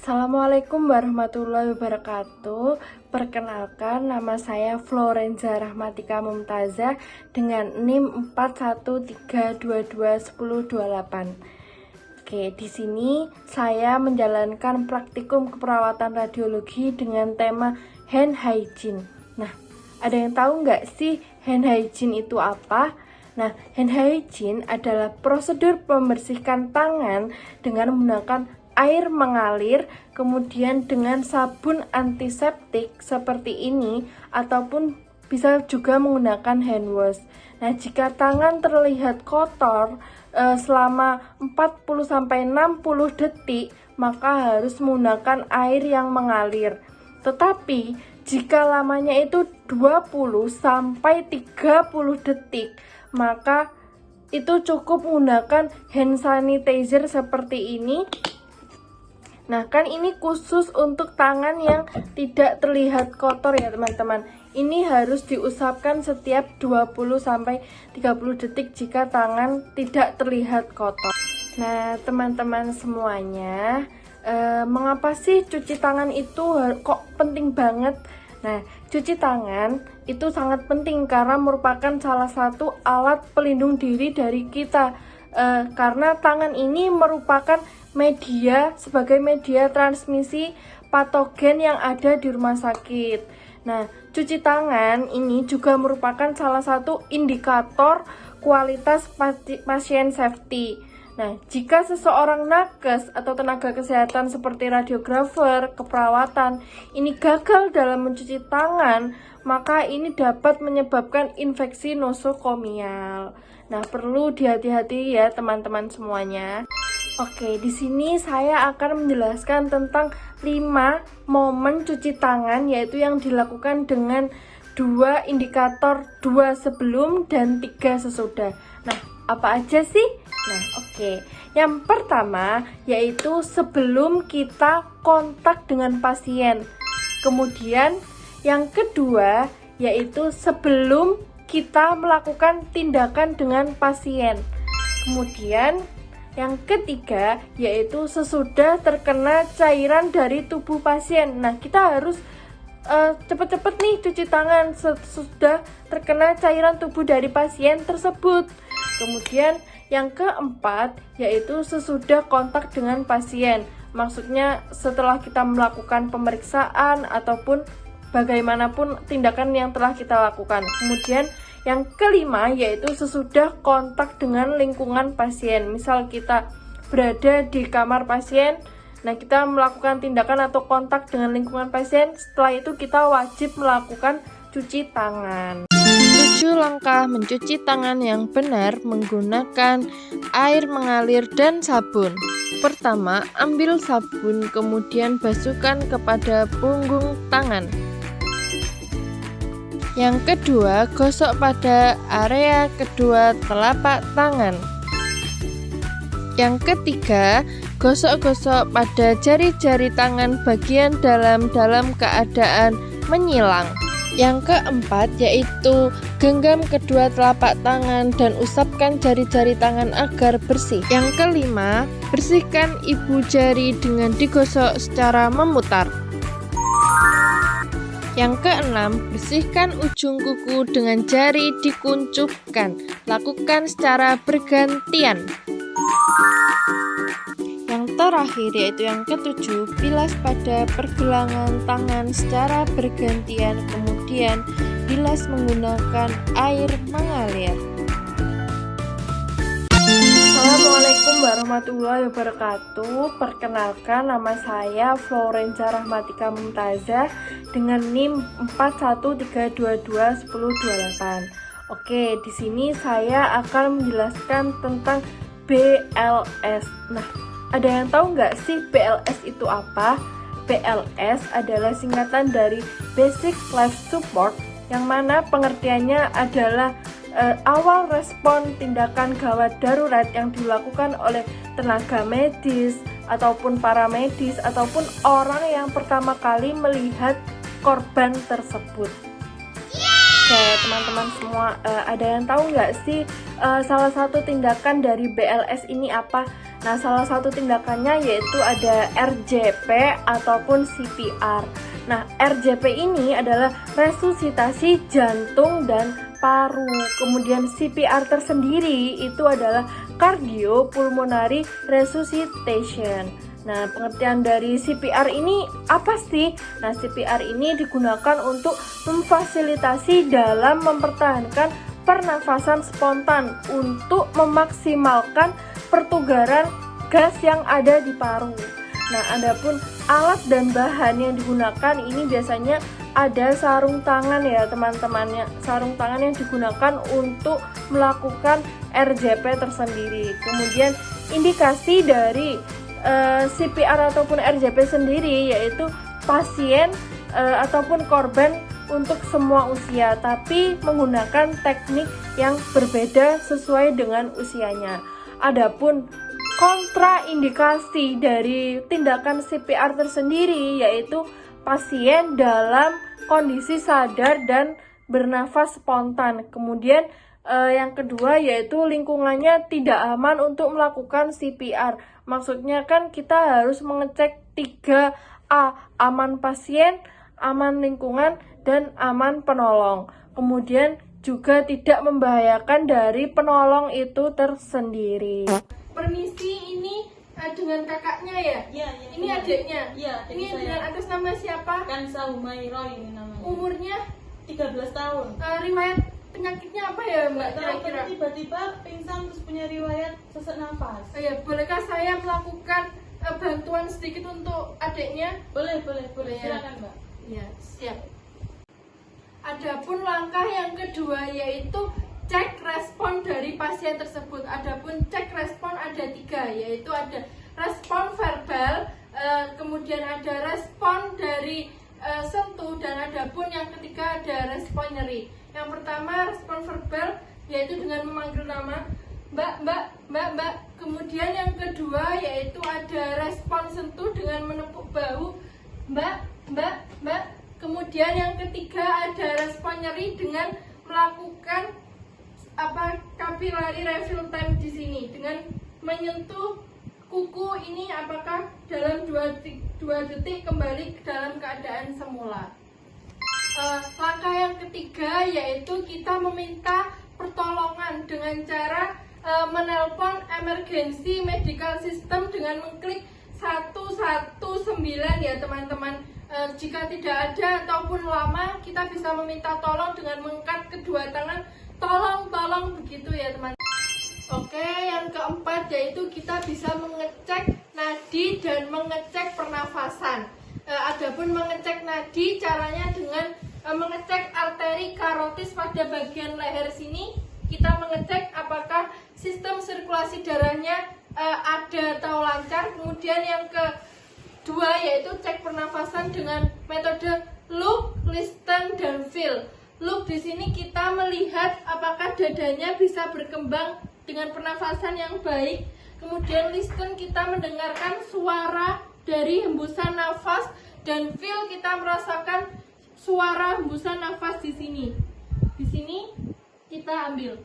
Assalamualaikum warahmatullahi wabarakatuh. Perkenalkan, nama saya Florenza Rahmatika Mumtazah dengan NIM 4132211028. Oke, di sini saya menjalankan praktikum keperawatan radiologi dengan tema hand hygiene. Nah, ada yang tahu nggak sih hand hygiene itu apa? Nah, hand hygiene adalah prosedur membersihkan tangan dengan menggunakan air mengalir, kemudian dengan sabun antiseptik seperti ini, ataupun bisa juga menggunakan hand wash. Nah, jika tangan terlihat kotor selama 40-60 detik, maka harus menggunakan air yang mengalir. Tetapi, jika lamanya itu 20-30 detik, maka itu cukup menggunakan hand sanitizer seperti ini. Nah, kan ini khusus untuk tangan yang tidak terlihat kotor ya teman-teman. Ini harus diusapkan setiap 20-30 detik jika tangan tidak terlihat kotor. Nah, teman-teman semuanya, mengapa sih cuci tangan itu kok penting banget? Nah, cuci tangan itu sangat penting karena merupakan salah satu alat pelindung diri dari kita. Karena tangan ini merupakan sebagai media transmisi patogen yang ada di rumah sakit. Nah, cuci tangan ini juga merupakan salah satu indikator kualitas pasien safety. Nah, jika seseorang nakes atau tenaga kesehatan seperti radiografer, keperawatan, ini gagal dalam mencuci tangan, maka ini dapat menyebabkan infeksi nosokomial. Nah, perlu dihati-hati ya teman-teman semuanya. Oke, di sini saya akan menjelaskan tentang 5 momen cuci tangan, yaitu yang dilakukan dengan 2 indikator, 2 sebelum dan 3 sesudah. Nah, apa aja sih? Nah, oke. Yang pertama yaitu sebelum kita kontak dengan pasien. Kemudian yang kedua yaitu sebelum kita melakukan tindakan dengan pasien. Kemudian yang ketiga yaitu sesudah terkena cairan dari tubuh pasien. Nah, kita harus cepet-cepet nih cuci tangan sesudah terkena cairan tubuh dari pasien tersebut. Kemudian yang keempat yaitu sesudah kontak dengan pasien. Maksudnya setelah kita melakukan pemeriksaan ataupun bagaimanapun tindakan yang telah kita lakukan. Kemudian yang kelima yaitu sesudah kontak dengan lingkungan pasien. Misal kita berada di kamar pasien, nah kita melakukan tindakan atau kontak dengan lingkungan pasien, setelah itu kita wajib melakukan cuci tangan. 7 langkah mencuci tangan yang benar menggunakan air mengalir dan sabun. Pertama, ambil sabun kemudian basuhkan kepada punggung tangan. Yang kedua, gosok pada area kedua telapak tangan. Yang ketiga, gosok-gosok pada jari-jari tangan bagian dalam keadaan menyilang. Yang keempat yaitu genggam kedua telapak tangan dan usapkan jari-jari tangan agar bersih. Yang kelima, bersihkan ibu jari dengan digosok secara memutar. Yang keenam, bersihkan ujung kuku dengan jari dikuncupkan. Lakukan secara bergantian. Yang terakhir yaitu yang ketujuh, bilas pada pergelangan tangan secara bergantian, kemudian bilas menggunakan air mengalir. Assalamualaikum warahmatullahi wabarakatuh. Perkenalkan, nama saya Florenza Rahmatika Mumtazah dengan NIM 4132211028. Oke, di sini saya akan menjelaskan tentang BLS. Nah, ada yang tahu nggak sih BLS itu apa? BLS adalah singkatan dari Basic Life Support, yang mana pengertiannya adalah awal respon tindakan gawat darurat yang dilakukan oleh tenaga medis ataupun paramedis ataupun orang yang pertama kali melihat korban tersebut. Oke, teman-teman semua, ada yang tahu nggak sih salah satu tindakan dari BLS ini apa? Nah, salah satu tindakannya yaitu ada RJP ataupun CPR. Nah, RJP ini adalah resusitasi jantung dan paru. Kemudian CPR tersendiri itu adalah cardiopulmonary resuscitation. Nah, pengertian dari CPR ini apa sih? Nah, CPR ini digunakan untuk memfasilitasi dalam mempertahankan pernafasan spontan untuk memaksimalkan pertukaran gas yang ada di paru. Nah, adapun alat dan bahan yang digunakan ini biasanya ada sarung tangan ya teman-temannya. Sarung tangan yang digunakan untuk melakukan RJP tersendiri. Kemudian indikasi dari CPR ataupun RJP sendiri yaitu pasien ataupun korban untuk semua usia, tapi menggunakan teknik yang berbeda sesuai dengan usianya. Adapun kontraindikasi dari tindakan CPR tersendiri yaitu pasien dalam kondisi sadar dan bernafas spontan. Kemudian yang kedua yaitu lingkungannya tidak aman untuk melakukan CPR. Maksudnya kan kita harus mengecek 3A, aman pasien, aman lingkungan, dan aman penolong. Kemudian juga tidak membahayakan dari penolong itu tersendiri. Permisi, ini dengan kakaknya ya? Iya, ini adiknya? Iya, ini saya. dengan atas nama siapa? Kansa Humaira ini namanya. Umurnya? 13 tahun. Riwayat penyakitnya apa ya Mbak Tahu kira-kira? tiba-tiba pingsan terus punya riwayat sesak nafas. Oh ya, bolehkah saya melakukan bantuan sedikit untuk adiknya? Boleh. Ya. Silakan, Mbak. Ya, siap. Adapun langkah yang kedua yaitu cek respon dari pasien tersebut. Adapun cek respon ada 3, yaitu ada respon verbal, kemudian ada respon dari sentuh, dan adapun yang ketiga ada respon nyeri. Yang pertama respon verbal yaitu dengan memanggil nama Mbak. Kemudian yang kedua yaitu ada respon sentuh dengan menepuk bahu Mbak. Kemudian yang ketiga ada respon nyeri dengan melakukan capillary refill time di sini dengan menyentuh kuku ini apakah dalam 2 detik kembali ke dalam keadaan semula. Langkah yang ketiga yaitu kita meminta pertolongan dengan cara menelpon emergency medical system dengan mengklik 119 ya teman-teman. Jika tidak ada ataupun lama, kita bisa meminta tolong dengan mengangkat kedua tangan, tolong begitu ya teman. Oke, yang keempat yaitu kita bisa mengecek nadi dan mengecek pernafasan. Adapun mengecek nadi caranya dengan mengecek arteri karotis pada bagian leher sini. Kita mengecek apakah sistem sirkulasi darahnya ada atau lancar. Kemudian yang kedua yaitu cek pernafasan dengan metode look, listen, dan feel. Look di sini kita melihat apakah dadanya bisa berkembang dengan pernafasan yang baik. Kemudian listen kita mendengarkan suara dari hembusan nafas, dan feel kita merasakan suara hembusan nafas di sini. Di sini kita ambil.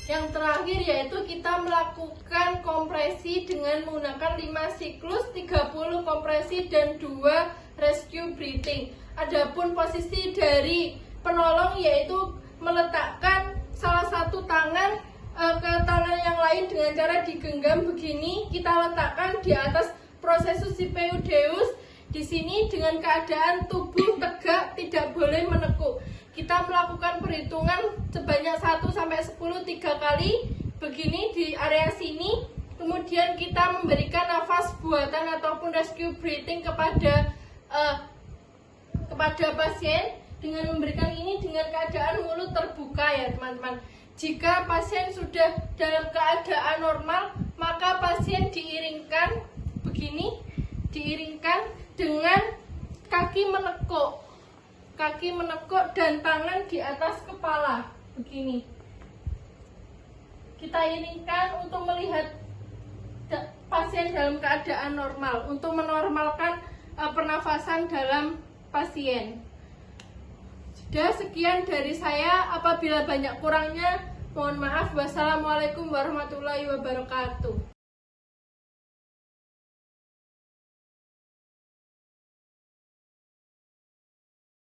Yang terakhir yaitu kita melakukan kompresi dengan menggunakan 5 siklus, 30 kompresi dan 2 rescue breathing. Adapun posisi dari penolong yaitu meletakkan salah satu tangan ke tangan yang lain dengan cara digenggam begini. Kita letakkan di atas prosesus sipeudeus. Di sini dengan keadaan tubuh tegak, tidak boleh menekuk. Kita melakukan perhitungan sebanyak 1 sampai 10 3 kali begini di area sini. Kemudian kita memberikan nafas buatan ataupun rescue breathing kepada pasien dengan memberikan ini dengan keadaan mulut terbuka ya teman-teman. Jika pasien sudah dalam keadaan normal, maka pasien diiringkan begini, diiringkan dengan kaki menekuk dan tangan di atas kepala begini. Kita iringkan untuk melihat pasien dalam keadaan normal, untuk menormalkan pernafasan dalam pasien. Sudah sekian dari saya. Apabila banyak kurangnya, mohon maaf. Wassalamualaikum warahmatullahi wabarakatuh.